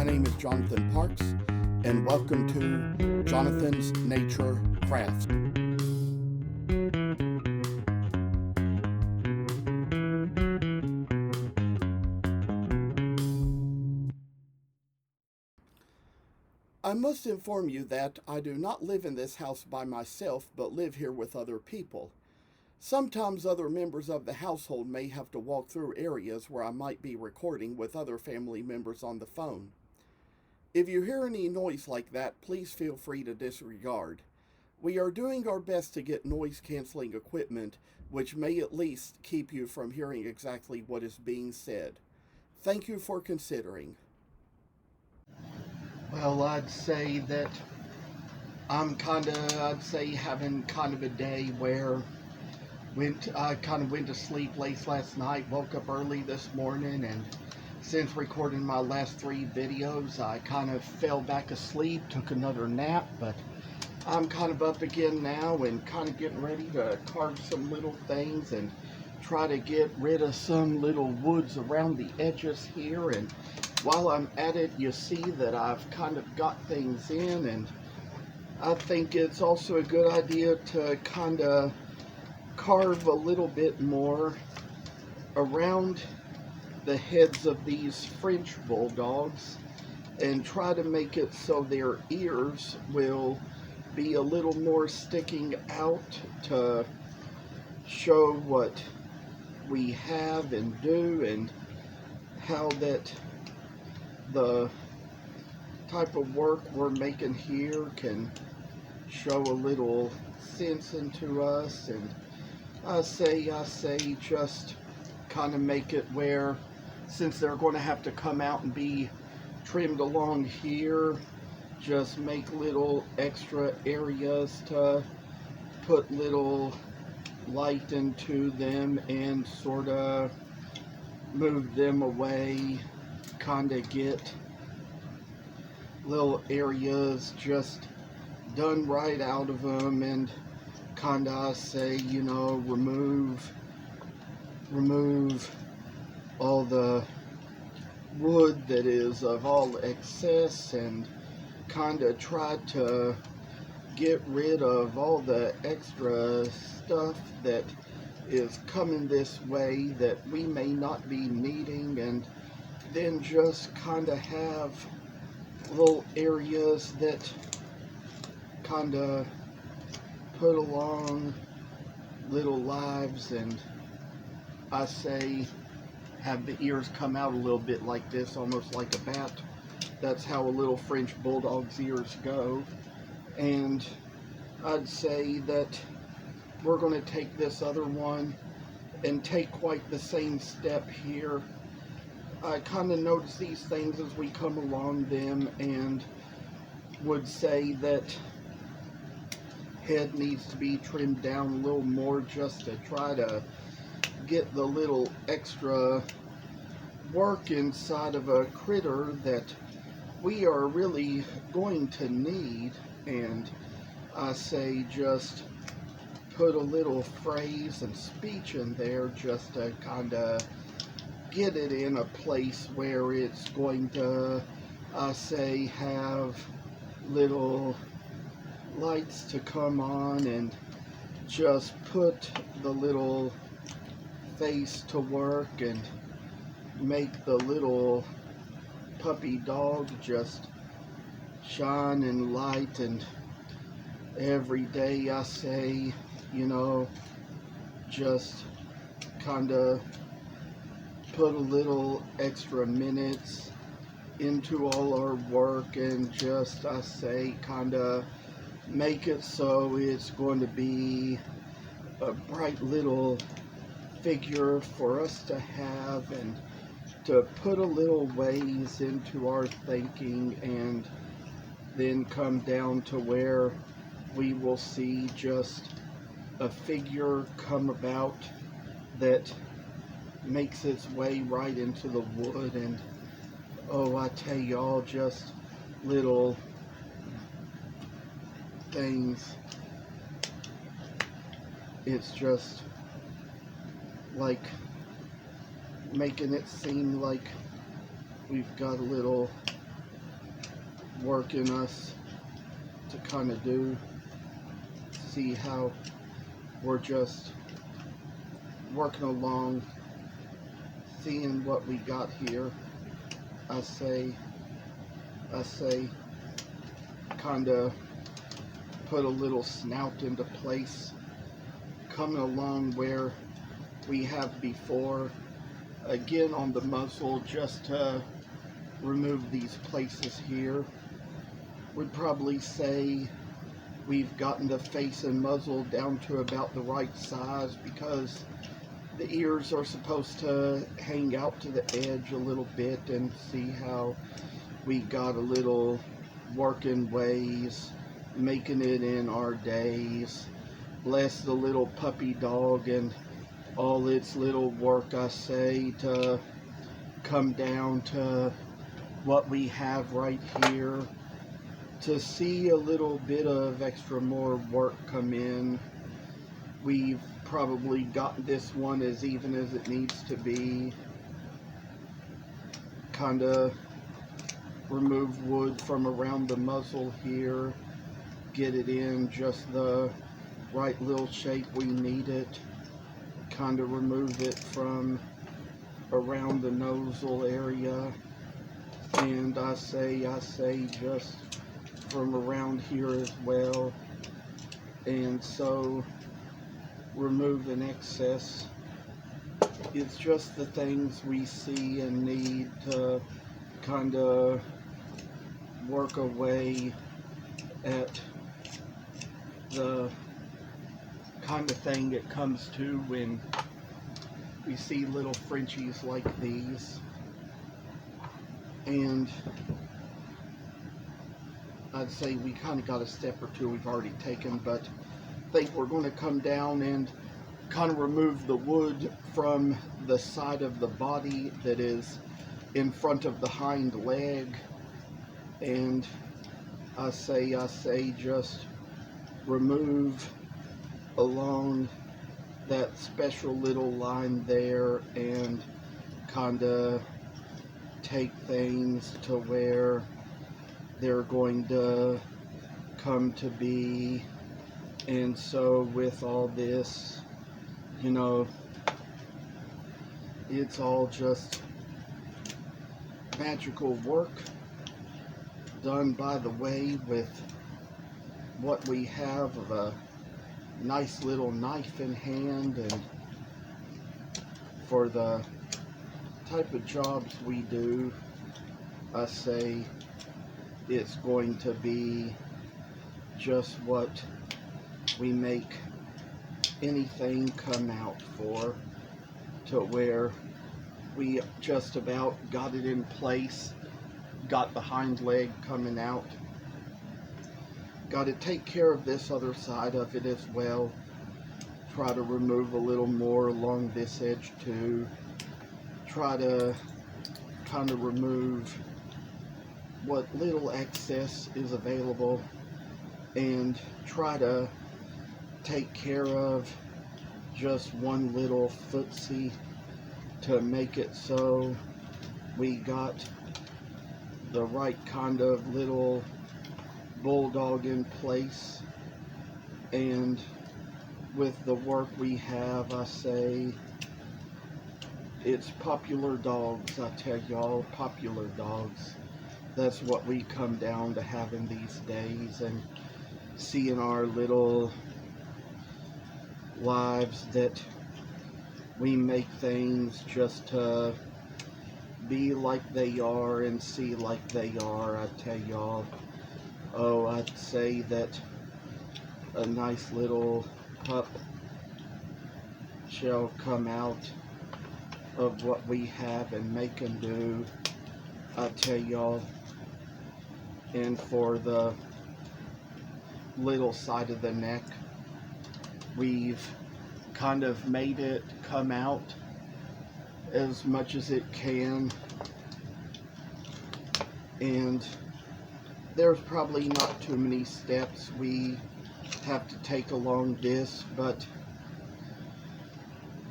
My name is Jonathan Parks, and welcome to Jonathan's Nature Crafts. I must inform you that I do not live in this house by myself, but live here with other people. Sometimes other members of the household may have to walk through areas where I might be recording with other family members on the phone. If you hear any noise like that, please feel free to disregard. We are doing our best to get noise canceling equipment, which may at least keep you from hearing exactly what is being said. Thank you for considering. Well, I'd say that I'd say having kind of a day where I kind of went to sleep late last night, woke up early this morning, and since recording my last 3 videos, I kind of fell back asleep, took another nap, but I'm kind of up again now and kind of getting ready to carve some little things and try to get rid of some little woods around the edges here. And while I'm at it, you see that I've kind of got things in, and I think it's also a good idea to kind of carve a little bit more around the heads of these French Bulldogs and try to make it so their ears will be a little more sticking out to show what we have and do, and how that the type of work we're making here can show a little sense into us. And I say just kind of make it where, since they're going to have to come out and be trimmed along here, just make little extra areas to put little light into them and sort of move them away, kind of get little areas just done right out of them, and kind of say, remove all the wood that is of all excess, and kind of try to get rid of all the extra stuff that is coming this way that we may not be needing, and then just kind of have little areas that kind of put along little lives. And I say have the ears come out a little bit like this, almost like a bat. That's how a little French Bulldog's ears go. And I'd say that we're going to take this other one and take quite the same step here. I kind of notice these things as we come along them, and would say that head needs to be trimmed down a little more, just to try to get the little extra work inside of a critter that we are really going to need. And I say just put a little phrase and speech in there just to kind of get it in a place where it's going to, I say, have little lights to come on, and just put the little face to work and make the little puppy dog just shine in light. And every day I say, just kind of put a little extra minutes into all our work, and just, I say, kind of make it so it's going to be a bright little figure for us to have, and to put a little ways into our thinking, and then come down to where we will see just a figure come about that makes its way right into the wood. And oh, I tell y'all, just little things, it's just like making it seem like we've got a little working us to kind of do. See how we're just working along, seeing what we got here. I say, kind of put a little snout into place, coming along where we have before. Again on the muzzle, just to remove these places here. Would probably say we've gotten the face and muzzle down to about the right size, because the ears are supposed to hang out to the edge a little bit, and see how we got a little working ways, making it in our days. Bless the little puppy dog and all its little work, I say, to come down to what we have right here. To see a little bit of extra more work come in. We've probably got this one as even as it needs to be. Kind of remove wood from around the muzzle here. Get it in just the right little shape we need it. Kind of remove it from around the nozzle area. And I say just from around here as well. And so remove an excess. It's just the things we see and need to kind of work away at the kind of thing it comes to when we see little Frenchies like these. And I'd say we kind of got a step or two we've already taken, but I think we're going to come down and kind of remove the wood from the side of the body that is in front of the hind leg. And I say just remove along that special little line there, and kind of take things to where they're going to come to be. And so with all this, you know, it's all just magical work done by the way with what we have of a nice little knife in hand. And for the type of jobs we do, I say it's going to be just what we make anything come out for, to where we just about got it in place, got the hind leg coming out. Got to take care of this other side of it as well. Try to remove a little more along this edge too. Try to kind of remove what little excess is available, and try to take care of just one little footsie to make it so we got the right kind of little bulldog in place. And with the work we have, I say it's popular dogs. I tell y'all, popular dogs. That's what we come down to having these days, and seeing our little lives that we make things just to be like they are and see like they are. I tell y'all, oh, I'd say that a nice little pup shall come out of what we have and make and do. I tell y'all. And for the little side of the neck, we've kind of made it come out as much as it can. And there's probably not too many steps we have to take along this, but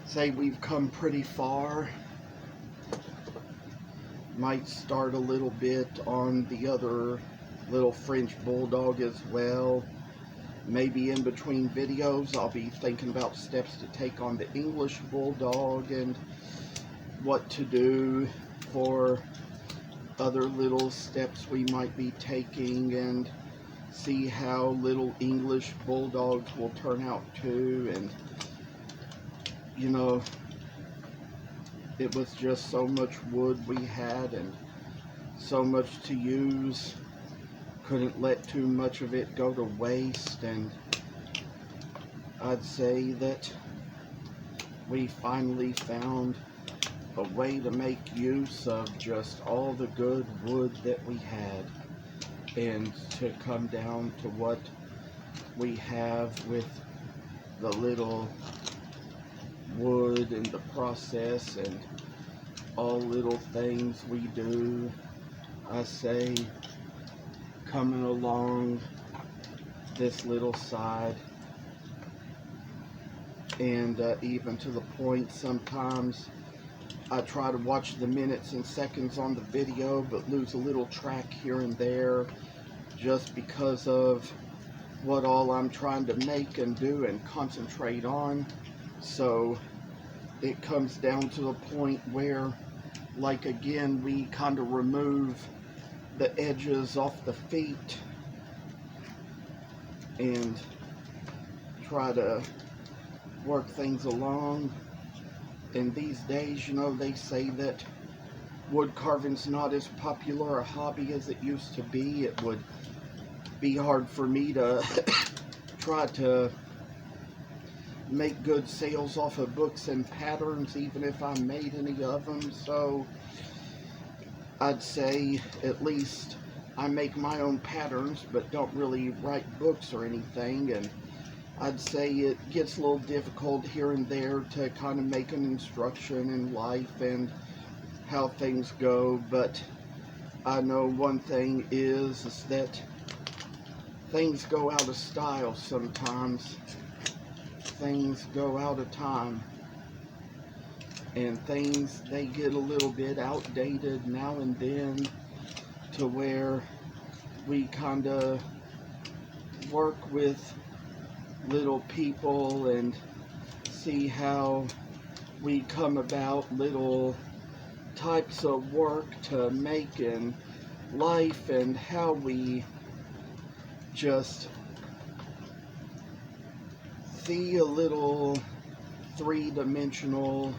say we've come pretty far. Might start a little bit on the other little French Bulldog as well. Maybe in between videos I'll be thinking about steps to take on the English Bulldog and what to do for other little steps we might be taking, and see how little English Bulldogs will turn out too. And you know, it was just so much wood we had and so much to use. Couldn't let too much of it go to waste, and I'd say that we finally found a way to make use of just all the good wood that we had, and to come down to what we have with the little wood and the process and all little things we do. I say coming along this little side, and even to the point sometimes I try to watch the minutes and seconds on the video but lose a little track here and there just because of what all I'm trying to make and do and concentrate on. So it comes down to the point where, like again, we kind of remove the edges off the feet and try to work things along. And these days, you know, they say that wood carving's not as popular a hobby as it used to be. It would be hard for me to try to make good sales off of books and patterns, even if I made any of them. So I'd say at least I make my own patterns but don't really write books or anything, and I'd say it gets a little difficult here and there to kind of make an instruction in life and how things go. But I know one thing is that things go out of style sometimes. Things go out of time, and things, they get a little bit outdated now and then, to where we kind of work with little people and see how we come about little types of work to make in life, and how we just see a little three-dimensional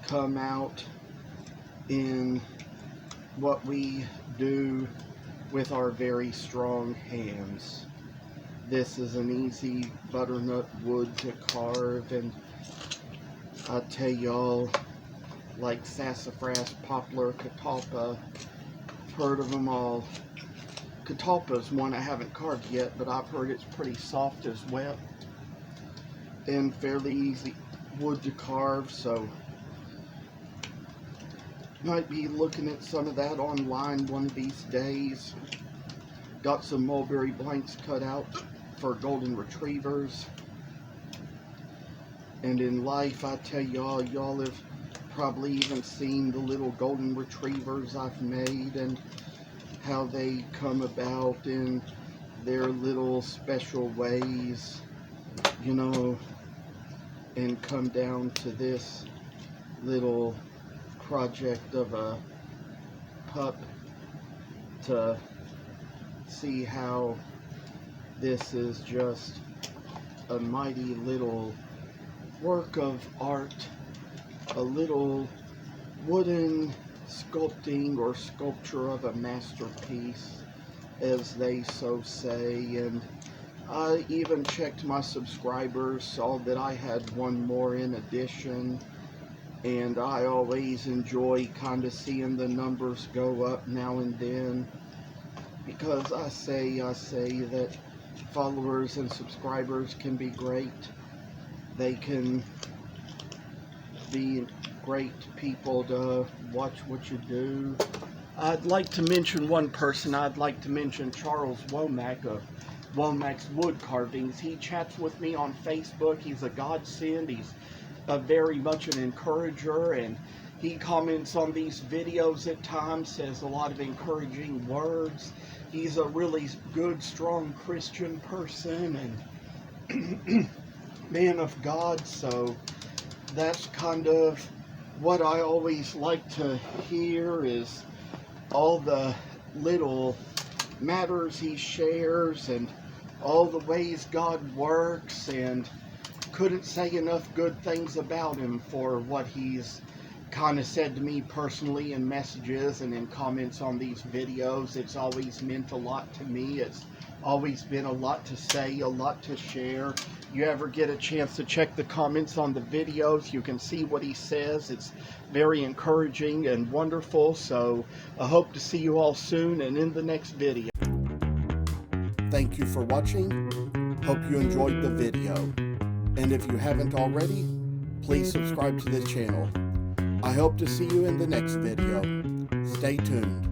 come out in what we do with our very strong hands. This is an easy butternut wood to carve, and I tell y'all, like sassafras, poplar, catalpa, I've heard of them all. Catalpa's one I haven't carved yet, but I've heard it's pretty soft as well and fairly easy wood to carve, so might be looking at some of that online one of these days. Got some mulberry blanks cut out for golden retrievers. And in life, I tell y'all, y'all have probably even seen the little golden retrievers I've made and how they come about in their little special ways, you know, and come down to this little project of a pup to see how this is just a mighty little work of art, a little wooden sculpting or sculpture of a masterpiece, as they so say. And I even checked my subscribers, saw that I had one more in addition, and I always enjoy kind of seeing the numbers go up now and then, because I say that followers and subscribers can be great. They can be great people to watch what you do. I'd like to mention one person. I'd like to mention Charles Womack of Womack's Wood Carvings. He chats with me on Facebook. He's a godsend. He's very much an encourager, and He comments on these videos at times, says a lot of encouraging words. He's a really good, strong Christian person and man of God, so that's kind of what I always like to hear, is all the little matters he shares and all the ways God works, and couldn't say enough good things about him for what he's kind of said to me personally in messages and in comments on these videos. It's always meant a lot to me. It's always been a lot to say, a lot to share. You ever get a chance to check the comments on the videos, you can see what he says. It's very encouraging and wonderful. So I hope to see you all soon and in the next video. Thank you for watching. Hope you enjoyed the video. And if you haven't already, please subscribe to this channel. I hope to see you in the next video. Stay tuned.